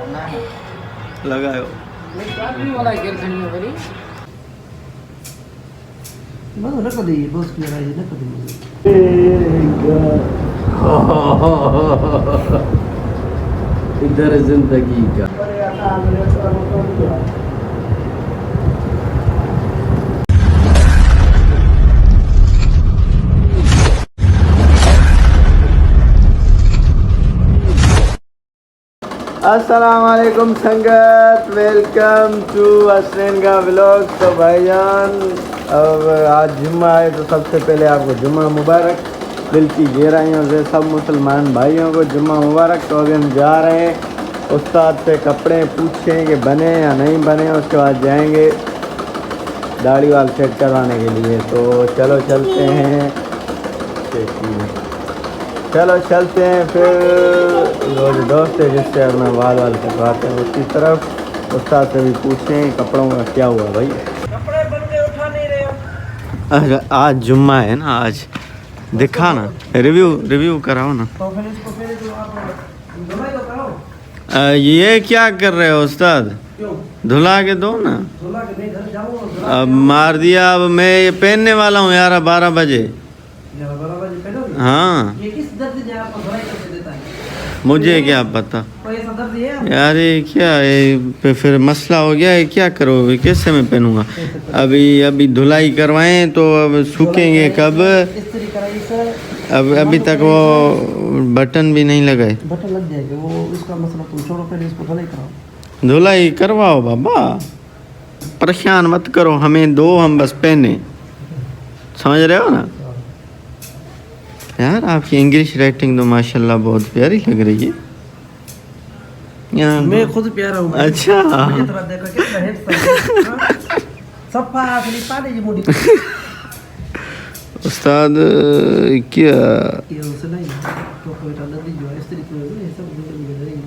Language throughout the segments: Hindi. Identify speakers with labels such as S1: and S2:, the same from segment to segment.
S1: लगायो इधर जिंदगी का अस्सलाम वालेकुम संगत, वेलकम टू असरैन का व्लॉग। तो भाईजान अब आज जुम्मा है तो सबसे पहले आपको जुम्मा मुबारक, दिल की गहराइयों से सब मुसलमान भाइयों को जुम्मा मुबारक। तो अभी हम जा रहे हैं उस्ताद से कपड़े पूछें कि बने या नहीं बने, उसके बाद जाएंगे दाढ़ी वाल सेट करवाने के लिए। तो चलो चलते हैं, चलो चलते हैं। फिर वो जो दोस्त है जिससे अपना वाल कटवाते हैं उसकी तरफ उस्ताद से भी पूछें कपड़ों का क्या हुआ भाई।
S2: कपड़े बंदे उठा नहीं रहे हो।
S1: अच्छा आज जुम्मा है ना, आज दिखा ना, रिव्यू कराओ ना।
S2: तो फिर इसको फिर जो आप धुलाई तो कराओ।
S1: ये क्या कर रहे हो उस्ताद,
S2: क्यों
S1: धुला के दो ना।
S2: धुला के नहीं घर जाऊंगा।
S1: अब मार दिया, अब मैं ये पहनने वाला हूँ यार 12 बजे।
S2: 12 बजे पहनोगे?
S1: हाँ
S2: ये किस दर्द ने आपको धुलाई कैसे देता है?
S1: मुझे क्या पता
S2: कोई ऐसा दर्द है?
S1: यार, ये क्या है, फिर मसला हो गया है, क्या करोगे, कैसे मैं पहनूंगा। अभी धुलाई करवाएं तो अब सूखेंगे कब।
S2: इस्त्री कराइए सर।
S1: अब अभी तक वो बटन भी नहीं लगाए।
S2: बटन लग जाएगा, वो इसका मसला तुम छोड़ो, पहले इसको धुलाई कराओ।
S1: धुलाई करवाओ बाबा, परेशान मत करो, हमें दो, हम बस पहने, समझ रहे हो ना। यार आपकी इंग्लिश राइटिंग तो माशाल्लाह बहुत प्यारी लग रही है यार।
S2: मैं खुद प्यारा हूँ।
S1: अच्छा
S2: मुझे थोड़ा देखो कितना हेड सफा असली पाले जी मुड़ी।
S1: उस्ताद क्या
S2: ये उसे नहीं तो कोई डाल दीजिए इस्त्री को, ये सब मिल जाएगी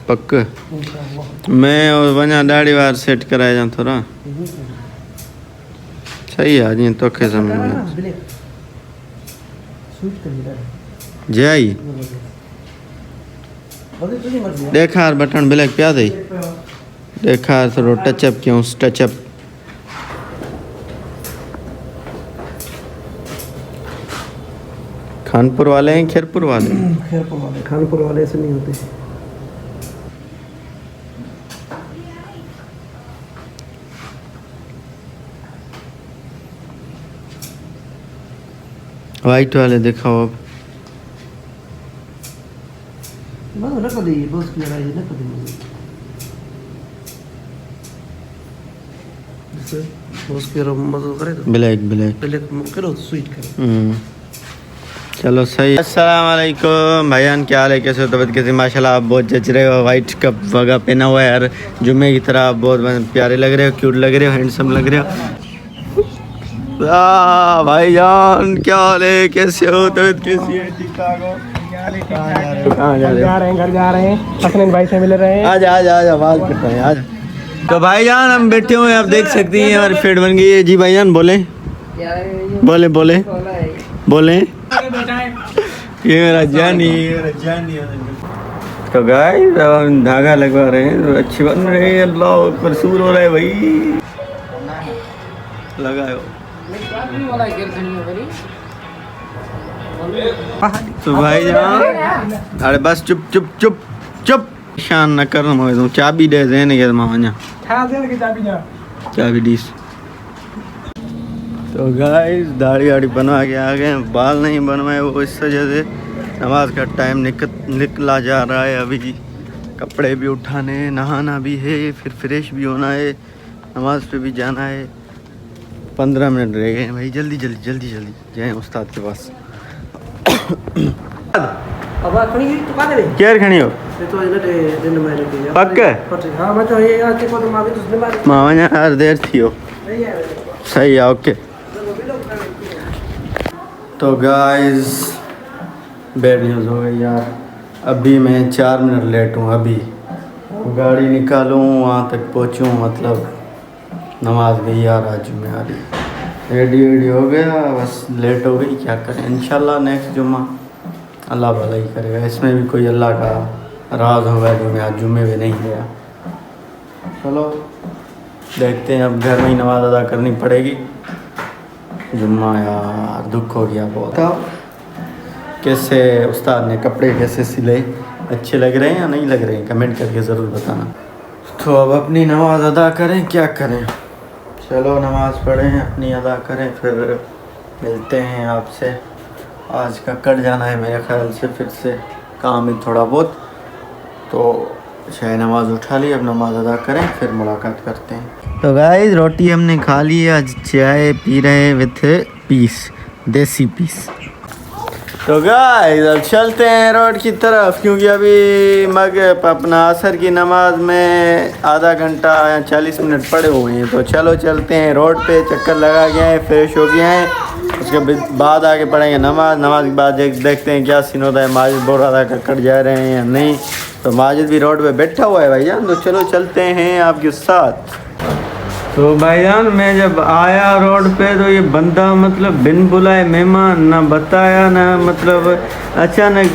S1: पक्का।
S2: इंशाल्लाह।
S1: मैं और वञा दाढ़ी वार सेट कराए जा थोड़ा सही है आज तो खे समझ जाई। देखा बटन ब्लैक पिया दई, देखा थोड़ा टचअप क्यों, टचअप खानपुर वाले हैं खैरपुर वाले हैं?
S2: खैरपुर वाले, खानपुर वाले ऐसे नहीं होते।
S1: वाइट वाले दिखाओ अब।
S2: बस रख दीजिए, बस क्लियर है, रख दीजिए इसे बस क्लियर मदद करे तो
S1: ब्लैक
S2: पहले करो स्वीट करो।
S1: चलो सही। अस्सलाम वालेकुम भाईजान, क्या हाल है, कैसे हो, तबीयत कैसी? माशाल्लाह आप बहुत जच रहे हो, वाइट कप वगैरह पहना हुआ है यार, जुम्मे की तरह आप बहुत प्यारे लग रहे हो, क्यूट लग रहे हो, हैंडसम लग रहे हो। भाईजान क्या हाल है, कैसे हो, तबीयत कैसी है, ठीक ठाक हो? कहाँ जा रहे हैं?
S2: घर जा रहे हैं, हसनैन भाई से मिल रहे हैं।
S1: आजा बात करते हैं आज। तो भाईजान हम बैठे हुए हैं, आप देख सकती हैं हमारी फेड बन गई है। जी भाईजान बोले ये मेरा जानी तो गाइस हम धागा लगवा रहे हैं, तो अच्छी बन रही है, अल्लाह परसूर हो रहा है भाई, लगाओ। तो भाईजान अरे बस चुप शान न कर, मैं चाबी दे देने के मामा चाबी डीस। तो गाइस दाढ़ी वाड़ी बनवा के आ गए, बाल नहीं बनवाए वो इस वजह से नमाज का टाइम निकला जा रहा है। अभी कपड़े भी उठाने, नहाना भी है, फिर फ्रेश भी होना है, नमाज पे भी जाना है। 15 मिनट रह गए भाई, जल्दी जाएं उस्ताद के पास। केयर खणी हो पक्के मामा यार देर थी हो सही है ओके। तो गाइस बैड न्यूज़ हो गई यार, अभी मैं 4 मिनट लेट हूँ। अभी गाड़ी निकालूँ वहाँ तक पहुँचूँ, मतलब नमाज गई यार, आज में आ रही रेडी हो गया, बस लेट हो गई, क्या करें। इंशाल्लाह नेक्स्ट जुम्मा अल्लाह भला ही करेगा, इसमें भी कोई अल्लाह का नाराज़ हो गया कि मैं आज जुम्मे में नहीं गया। चलो देखते हैं, अब घर में ही नमाज़ अदा करनी पड़ेगी। जुम्मा यार दुख हो गया बहुत। कैसे उस्ताद ने कपड़े कैसे सिले, अच्छे लग रहे हैं या नहीं लग रहे हैं, कमेंट करके ज़रूर बताना। तो अब अपनी नमाज़ अदा करें, क्या करें। चलो नमाज़ पढ़ें, अपनी अदा करें, फिर मिलते हैं आपसे। आज का कट जाना है मेरे ख्याल से, फिर से काम है थोड़ा बहुत। तो चाहे नमाज़ उठा ली, अब नमाज़ अदा करें, फिर मुलाकात करते हैं। तो गाइस रोटी हमने खा ली है, आज चाय पी रहे हैं विथ पीस, देसी पीस। तो गाइस अब चलते हैं रोड की तरफ, क्योंकि अभी अपना असर की नमाज में आधा घंटा या 40 मिनट पड़े हुए हैं। तो चलो चलते हैं रोड पे, चक्कर लगा गए हैं, फ्रेश हो गए हैं, उसके बाद आगे पढ़ेंगे नमाज के बाद देखते हैं क्या सीन होता है। माजिद बोल रहा था कक्कड़ जा रहे हैं या नहीं, तो माजिद भी रोड पे बैठा हुआ है भाईजान। तो चलो चलते हैं आपके साथ। तो भाईजान मैं जब आया रोड पे तो ये बंदा मतलब बिन बुलाए मेहमान, ना बताया ना, मतलब अचानक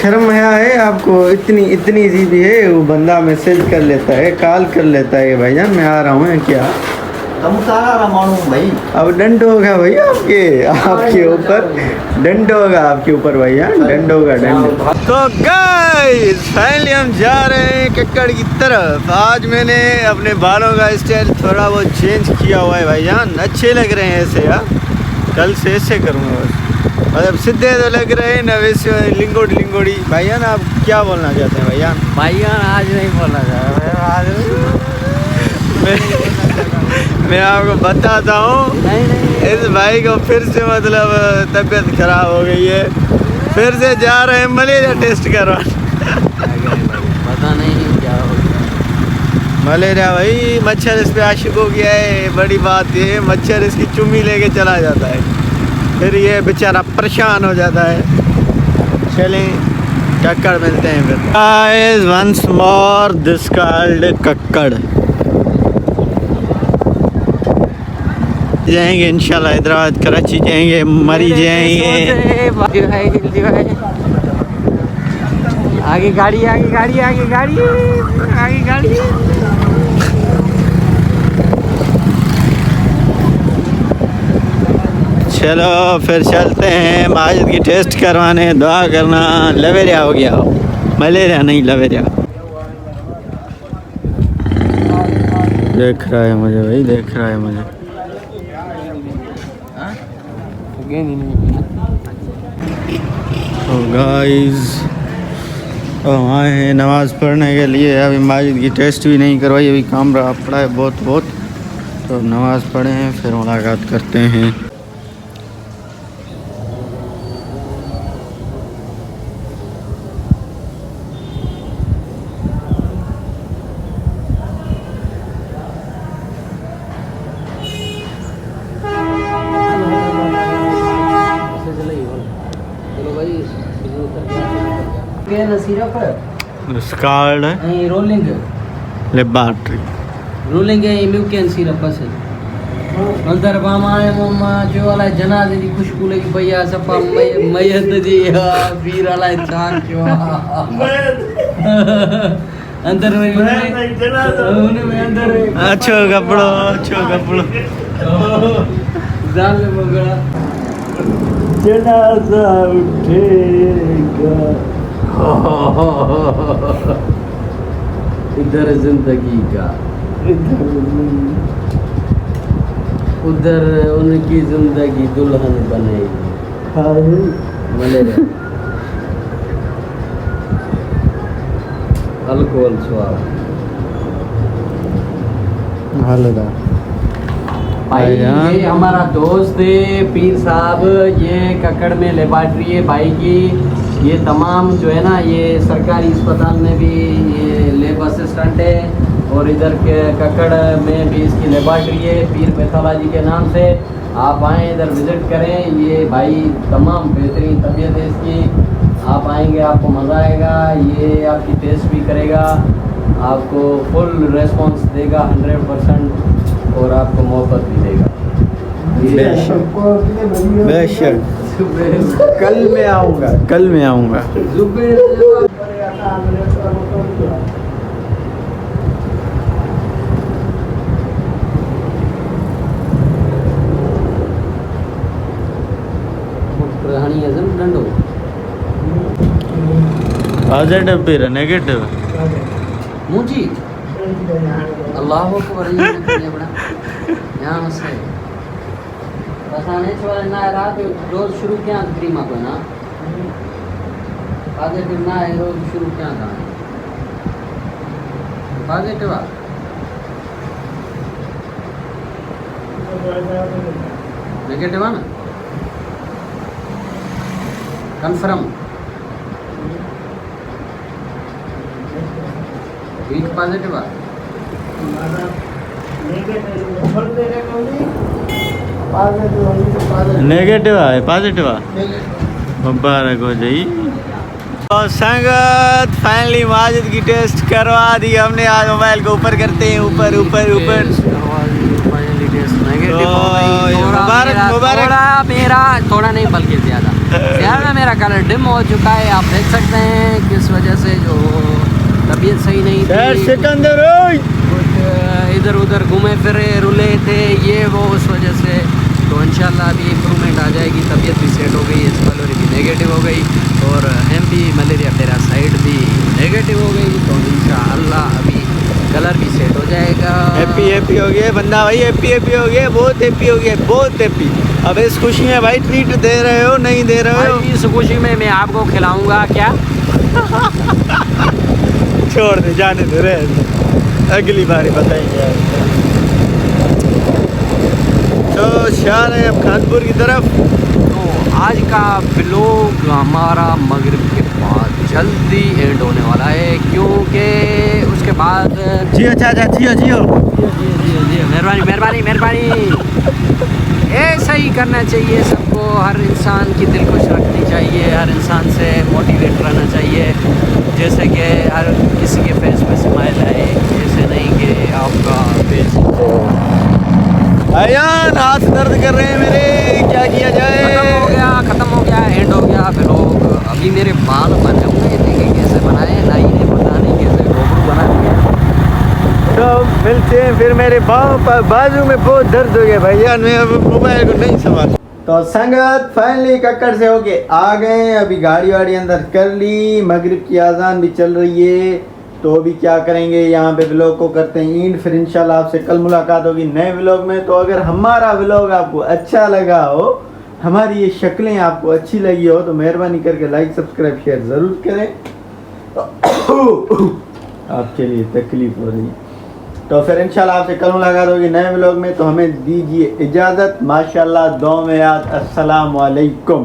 S1: शर्म है आपको, इतनी इजी भी है। वो बंदा मैसेज कर लेता है, कॉल कर लेता है, भाईजान मैं आ रहा हूँ क्या,
S3: हम सारा मानूं भाई।
S1: अब दंड होगा भैया आपके ऊपर, दंड होगा आपके ऊपर भैया, दंड होगा दंड। तो गाइस फाइनली हम जा रहे हैं कक्कड़ की तरफ। आज मैंने अपने बालों का स्टाइल थोड़ा बहुत चेंज किया हुआ है भाईजान, अच्छे लग रहे हैं ऐसे यार। कल से ऐसे करूँगा बस, मतलब सीधे तो लग रहे हैं ना वैसे लिंगोड़ी। भाईजान आप क्या बोलना चाहते हैं भाईजान?
S3: भाईजान आज नहीं बोला जा
S1: मैं आपको बताता हूँ, इस भाई को फिर से मतलब तबीयत खराब हो गई है, फिर से जा रहे हैं मलेरिया टेस्ट करवाने।
S3: पता नहीं क्या हो गया।
S1: मलेरिया भाई, मच्छर इस पे आशिक हो गया है। बड़ी बात ये है, मच्छर इसकी चुम्मी लेके चला जाता है, फिर ये बेचारा परेशान हो जाता है। चलें कक्कड़ मिलते हैं फिर। Guys once more this called Kakkar. जाएंगे इंशाल्लाह, हैदराबाद कराची जाएंगे, मरी जाएंगे।
S3: आगे गाड़ी
S1: चलो फिर चलते हैं माजिद की टेस्ट करवाने। दुआ करना लवेरिया हो गया, मलेरिया नहीं लवेरिया। देख रहा है मुझे भाई, देख रहा है मुझे। तो गाइस आए हैं नमाज़ पढ़ने के लिए। अभी माजिद की टेस्ट भी नहीं करवाई, अभी काम रहा पड़ा है बहुत। तो नमाज़ पढ़े हैं, फिर मुलाकात करते हैं। स्कार्ड
S3: रोलिंग
S1: लेबॉर्ट्री
S3: रोलिंग म्यूकेन सिरप बस अंदर बामाए मम्मा जो वाला जनाजे दी खुशबू लगी भैया सपा मयत जी वीर वाला इंसान जो अंदर में अंदर
S1: अच्छो कपड़ो
S3: जान में बगड़ा
S1: जनाजा उठेगा।
S3: इधर जिंदगी का उधर उनकी जिंदगी दुल्हन बनेगी। मलेरिया अल्कोहल स्वाब भाई, ये हमारा दोस्त है पीर साहब, ये कक्कड़ में लेबॉर्ट्री है भाई की। ये तमाम जो है ना, ये सरकारी अस्पताल में भी ये लेब असिस्टेंट है, और इधर के कक्कड़ में भी इसकी लेबॉर्ट्री है पीर पैथोलॉजी के नाम से। आप आएँ इधर विज़िट करें। ये भाई तमाम बेहतरीन तबीयत है इसकी, आप आएंगे आपको मज़ा आएगा। ये आपकी टेस्ट भी करेगा, आपको फुल रेस्पॉन्स देगा 100%, और आपको मोहब्बत भी देगा।
S1: बेशक कल मैं आऊँगा। पॉजिटिव भी रहा नेगेटिव
S3: मुझी अल्लाह अकबर ये बड़ा यहाँ से बस आने छोड़ा ना रात रोज शुरू क्या क्रीमा को ना पॉजिटिव ना है रोज शुरू क्या था पॉजिटिव नेगेटिव ना कंफर्म बीच पॉजिटिव
S1: नेगेटिव है पॉजिटिव मुबारक हो जाई। तो संगत फाइनली माजिद की टेस्ट करवा दी हमने। आज मोबाइल को ऊपर करते हैं, ऊपर ऊपर ऊपर। मुबारक मुबारक।
S3: मेरा थोड़ा नहीं बल्कि ज़्यादा मेरा कलर डिम हो चुका है। आप देख सकते हैं किस वजह से जो तबीयत सही नहीं थी,
S1: सिकंदर
S3: कुछ इधर उधर घूमे फिरे रुले थे ये वो, उस वजह से। तो इंशाल्लाह अभी इम्प्रूवमेंट आ जाएगी, तबीयत भी सेट हो गई, एस्पलोरी भी नेगेटिव हो गई और भी मलेरिया पैरासाइट भी नेगेटिव हो गई। तो इंशाल्लाह अभी कलर भी सेट हो जाएगा।
S1: हैप्पी हैप्पी हो गया बंदा भाई, हैप्पी हैप्पी हो गया, बहुत हैप्पी हो गया, बहुत हैप्पी। अब इस खुशी में भाई ट्रीट दे रहे हो नहीं दे रहे हो?
S3: इस खुशी में मैं आपको खिलाऊंगा क्या?
S1: छोड़ दे, जाने दे, रहे अगली बारी बताएंगे। तो शान है अब खानपुर की तरफ।
S3: तो आज का व्लॉग हमारा मगरिब के बाद जल्दी एंड होने वाला है, क्योंकि उसके बाद
S1: जियो चाचा जियो जियो
S3: मेहरबानी मेहरबानी मेहरबानी। ऐसा ही करना चाहिए सबको, हर इंसान की दिल खुश रखनी चाहिए, हर इंसान से मोटिवेट रहना चाहिए। जैसे कि हर किसी के फेस पे स्माइल आए, ऐसे नहीं कि आपका फेस
S1: अयान हाथ दर्द कर रहे हैं मेरे, क्या किया जाए?
S3: ख़त्म हो गया एंड हो गया व्लॉग। अभी मेरे बाल बने हुए हैं, कैसे बनाए ना ही नहीं पता नहीं, कैसे गोबरू बना दिया।
S1: तो मिलते हैं फिर। मेरे बाजू में बहुत दर्द हो गया भैया, मैं अब मोबाइल को नहीं संभाल। तो संगत फाइनली कक्कड़ से होके आ गए। अभी गाड़ी वाड़ी अंदर कर ली, मगरिब की आज़ान भी चल रही है। तो अभी क्या करेंगे, यहाँ पे व्लॉग को करते हैं एंड। फिर इंशाल्लाह आपसे कल मुलाकात होगी नए व्लॉग में। तो अगर हमारा व्लॉग आपको अच्छा लगा हो, हमारी ये शक्लें आपको अच्छी लगी हो, तो मेहरबानी करके लाइक सब्सक्राइब शेयर ज़रूर करें। आपके लिए तकलीफ हो रही है। तो फिर इंशाल्लाह आपसे कल मुलाकात होगी नए व्लॉग में। तो हमें दीजिए इजाज़त। माशाल्लाह, दुआ में याद। अस्सलाम वालेकुम।